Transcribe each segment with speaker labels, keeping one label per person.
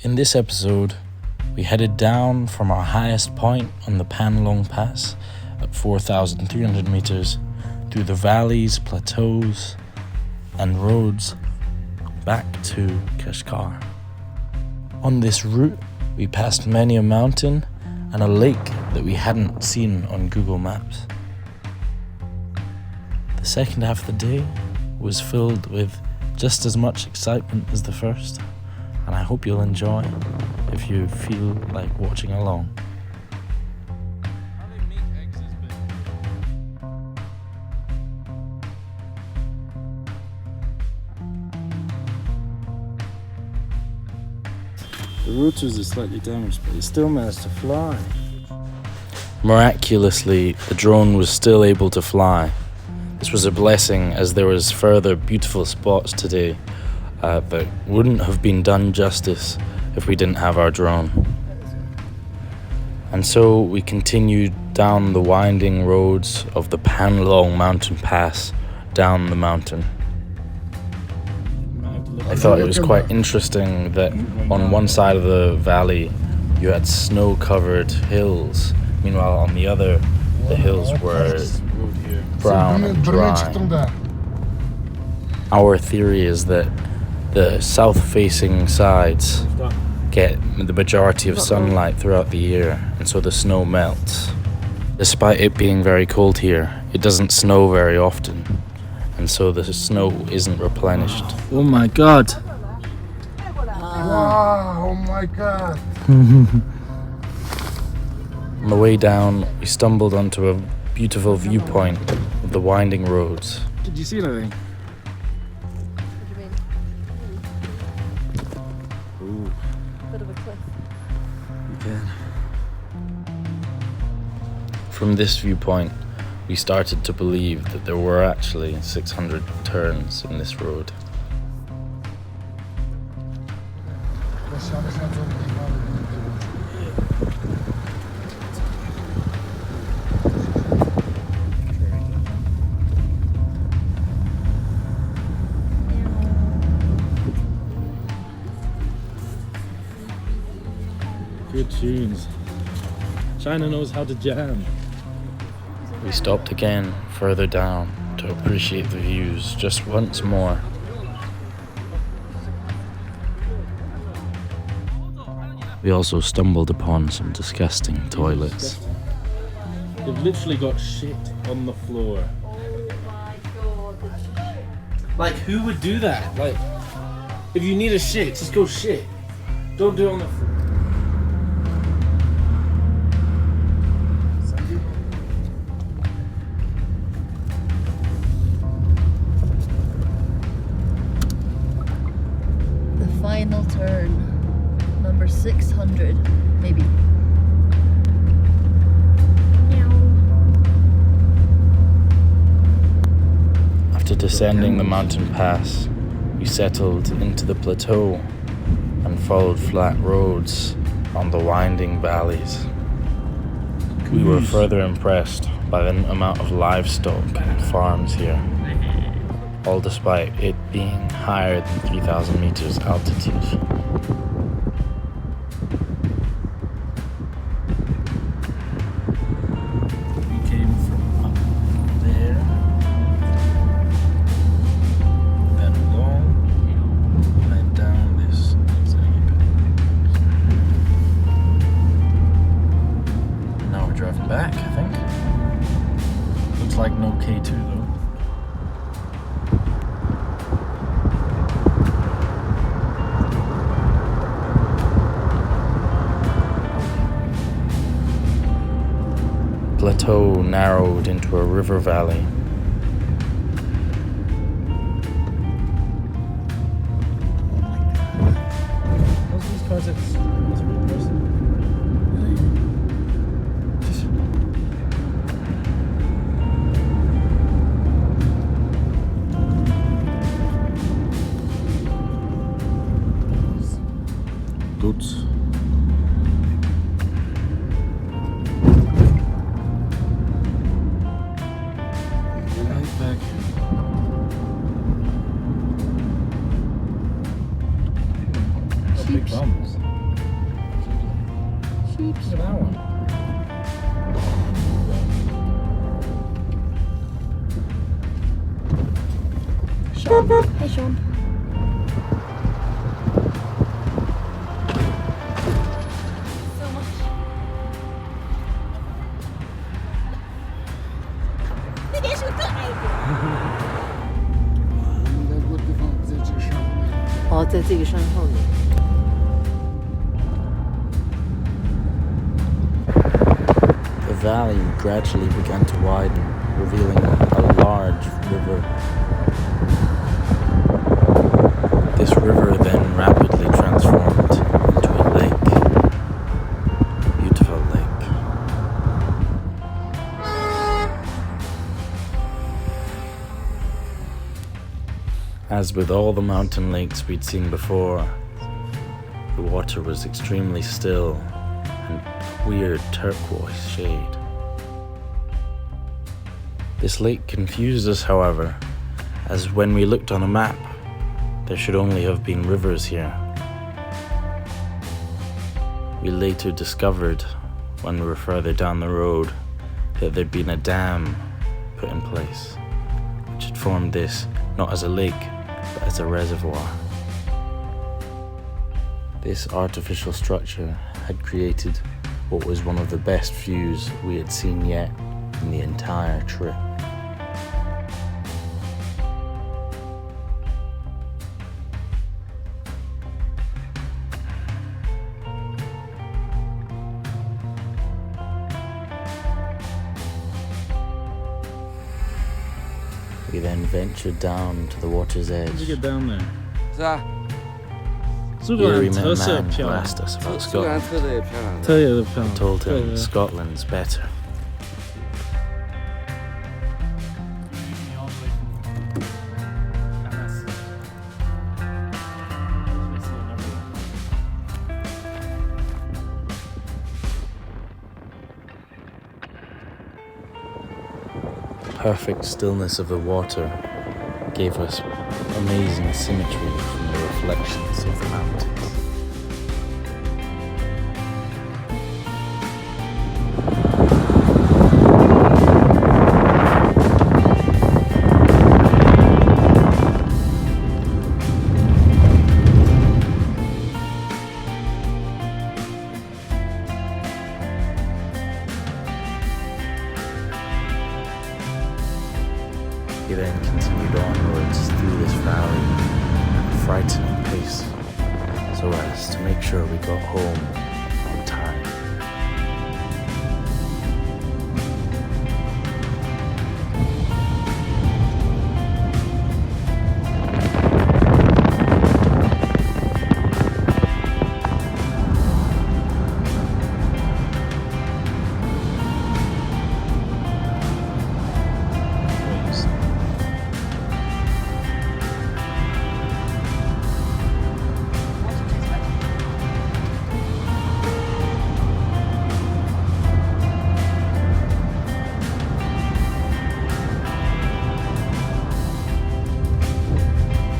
Speaker 1: In this episode, we headed down from our highest point on the Panlong Pass at 4,300 meters through the valleys, plateaus, and roads back to Kashgar. On this route, we passed many a mountain and a lake that we hadn't seen on Google Maps. The second half of the day was filled with just as much excitement as the first, and I hope you'll enjoy if you feel like watching along. The rotors are slightly damaged, but it still managed to fly. Miraculously, the drone was still able to fly. This was a blessing, as there was further beautiful spots today that wouldn't have been done justice if we didn't have our drone. And so we continued down the winding roads of the Panlong mountain pass down the mountain. I thought it was quite interesting that on one side of the valley you had snow-covered hills, meanwhile on the other the hills were brown and dry. Our theory is that the south-facing sides get the majority of sunlight throughout the year, and so the snow melts. Despite it being very cold here, it doesn't snow very often, and so the snow isn't replenished. Oh my god!
Speaker 2: Wow, oh my god!
Speaker 1: On the way down, we stumbled onto a beautiful viewpoint of the winding roads.
Speaker 2: Did you see anything?
Speaker 3: What do you mean?
Speaker 1: Ooh.
Speaker 3: Bit of a cliff.
Speaker 1: You can. From this viewpoint, we started to believe that there were actually 600 turns in this road.
Speaker 2: Good tunes. China knows how to jam.
Speaker 1: We stopped again further down to appreciate the views just once more. We also stumbled upon some disgusting toilets.
Speaker 2: They've literally got shit on the floor. Like, who would do that? Like, if you need a shit, just go shit. Don't do it on the floor.
Speaker 3: Final turn. Number 600, maybe.
Speaker 1: After descending the mountain pass, we settled into the plateau and followed flat roads on the winding valleys. We were further impressed by the amount of livestock and farms here, all despite it being higher than 3,000 meters altitude. We came from up there, then along, and down this zigzag. Now we're driving back, I think. Looks like no K2 though. Plateau narrowed into a river valley.
Speaker 2: Most of these cars have a real person.
Speaker 1: Goats.
Speaker 2: Big bums. Look at that one.
Speaker 3: Sean. Hey, Sean. So much. Oh, 在这个山后面。
Speaker 1: The valley gradually began to widen, revealing a large river. This river then rapidly transformed into a lake. A beautiful lake. As with all the mountain lakes we'd seen before, the water was extremely still and weird turquoise shade. This lake confused us, however, as when we looked on a map, there should only have been rivers here. We later discovered, when we were further down the road, that there'd been a dam put in place, which had formed this not as a lake, but as a reservoir. This artificial structure had created what was one of the best views we had seen yet in the entire trip. We then ventured down to the water's edge.
Speaker 2: How'd you get down there?
Speaker 4: 是啊，
Speaker 1: Here we
Speaker 2: 苏格兰
Speaker 1: met
Speaker 2: 特
Speaker 1: a
Speaker 2: 色
Speaker 1: man
Speaker 2: 漂
Speaker 1: who
Speaker 2: 亮，
Speaker 1: asked us about
Speaker 4: 苏格兰
Speaker 1: Scotland.
Speaker 4: 特的也漂亮。
Speaker 2: 特别的漂亮。
Speaker 1: Told
Speaker 2: 对
Speaker 1: him Scotland's better. Perfect stillness of the water gave us amazing symmetry from the reflections of the mountains. We then continued onwards through this valley at a frightening pace, so as to make sure we got home on time.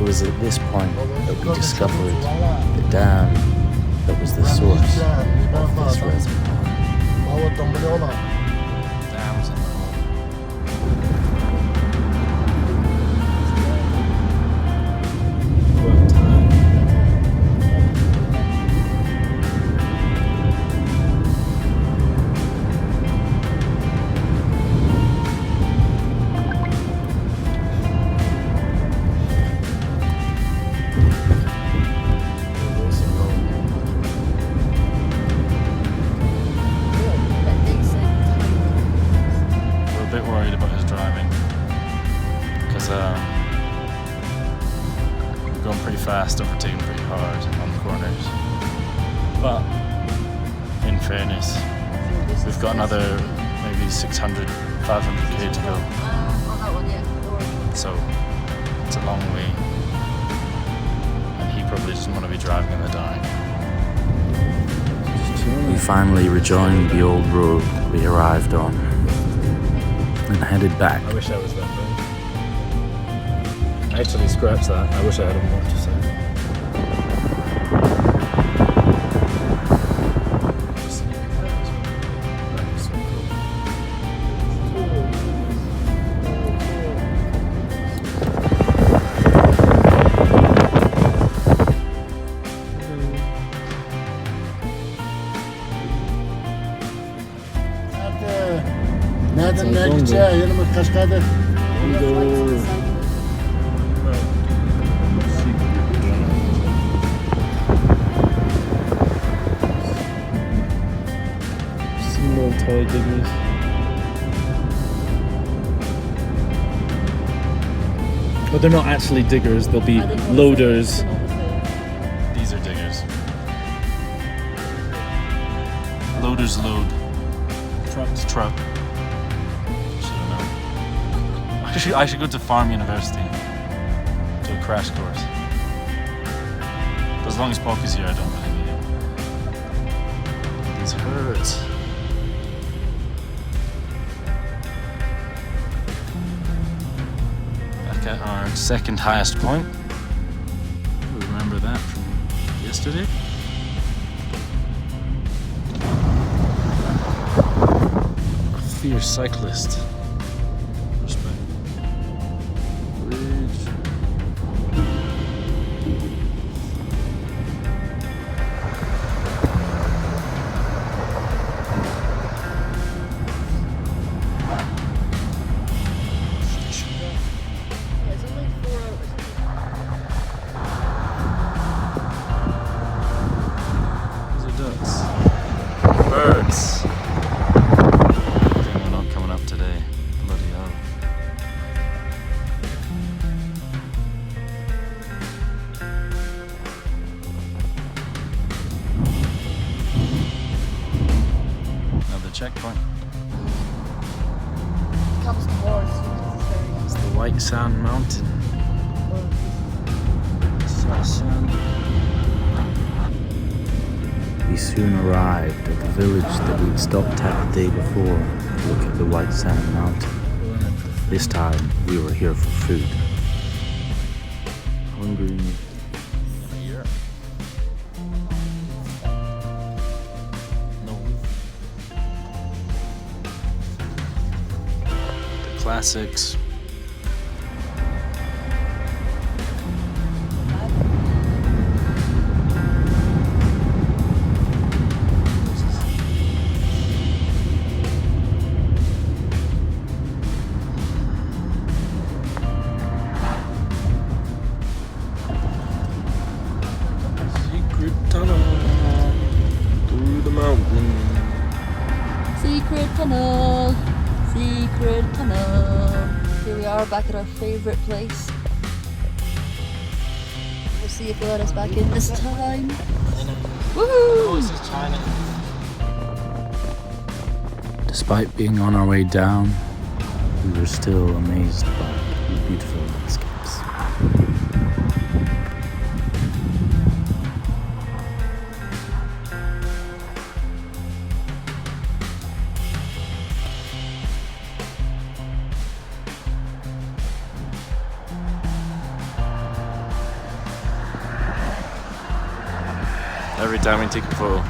Speaker 1: It was at this point that we discovered the dam that was the source of this reservoir.
Speaker 2: Dams in the hole. What time? We're a bit worried about his driving because we're going pretty fast, overtaking pretty hard on the corners. But in fairness, we've got another maybe 600, 500k to go, so it's a long way, and he probably doesn't want to be driving in the dark.
Speaker 1: We finally rejoined the old road we arrived on and headed back.
Speaker 2: I wish I was that bad. I actually scratched that. I wish I had more to say.
Speaker 4: Nereden gideceğiz? Yanıma Kaşkay'da.
Speaker 2: Some little toy diggers. But they're not actually diggers, they'll be loaders. These are diggers. Loaders load. Trucks truck. Should know. I should go to Farm University. Do a crash course. But as long as Poppy's here, I don't really need it. These hurt. Back at our second highest point. We remember that from yesterday. Fierce cyclist. Respect. Bridge.
Speaker 3: It's only 4 hours.
Speaker 2: These are ducks. Birds. They're not coming up today. Bloody hell. Another checkpoint.
Speaker 3: Comes to wars.
Speaker 2: It's the White Sand Mountain. Sand.
Speaker 1: We soon arrived at the village that we'd stopped at the day before to look at the White Sand Mountain. This time we were here for food. Hungry.
Speaker 2: The classics. Secret tunnel through the mountain.
Speaker 3: Secret tunnel. Secret tunnel. Here we are back at our favourite place. We'll see if they let us back in this time. Woohoo!
Speaker 2: This is China.
Speaker 1: Despite being on our way down, we were still amazed by the beautiful landscapes.
Speaker 2: Every time we take a photo.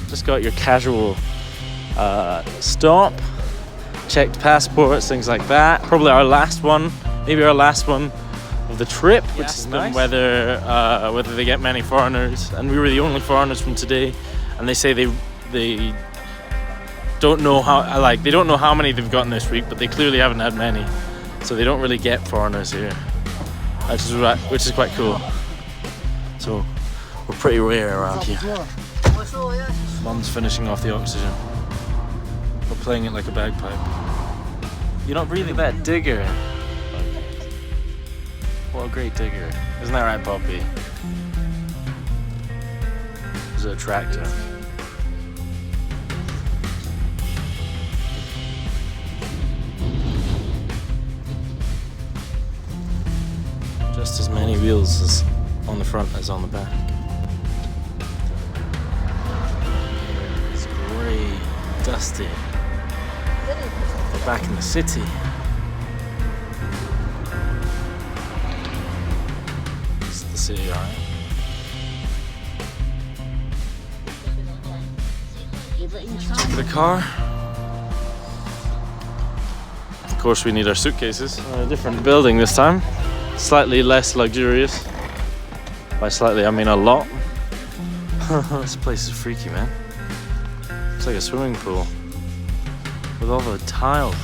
Speaker 2: Just got your casual stop, checked passports, things like that. Probably our last one, maybe our last one of the trip, which has been whether they get many foreigners. And we were the only foreigners from today, and they say they don't know how many they've gotten this week, but they clearly haven't had many, so they don't really get foreigners here, which is quite cool. So we're pretty rare around here. Mum's finishing off the oxygen. We're playing it like a bagpipe. You're not really that digger. What a great digger. Isn't that right, Poppy? Is it a tractor? Just as many wheels as on the front as on the back. It's grey, dusty. We're back in the city. It's the city, alright. Check the car. Of course, we need our suitcases. A different building this time. Slightly less luxurious. By slightly, I mean a lot. This place is freaky, man. It's like a swimming pool with all the tiles.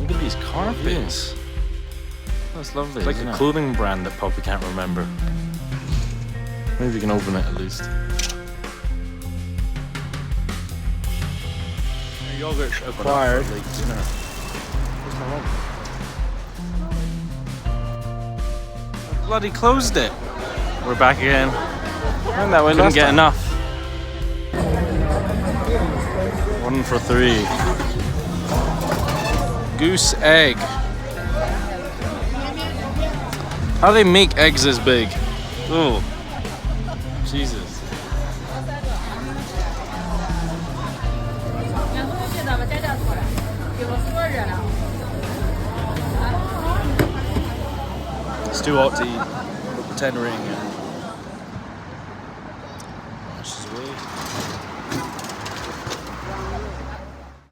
Speaker 2: Look at these carpets. That's lovely. It's like a clothing brand that Poppy can't remember. Maybe we can open it at least. Yogurt acquired. Late dinner. Where's my mom? Bloody closed it. We're back again. Went that way. Couldn't get enough. 1 for 3. Goose egg. How do they make eggs this big? Oh, Jesus. It's too hot to eat. 10 ring.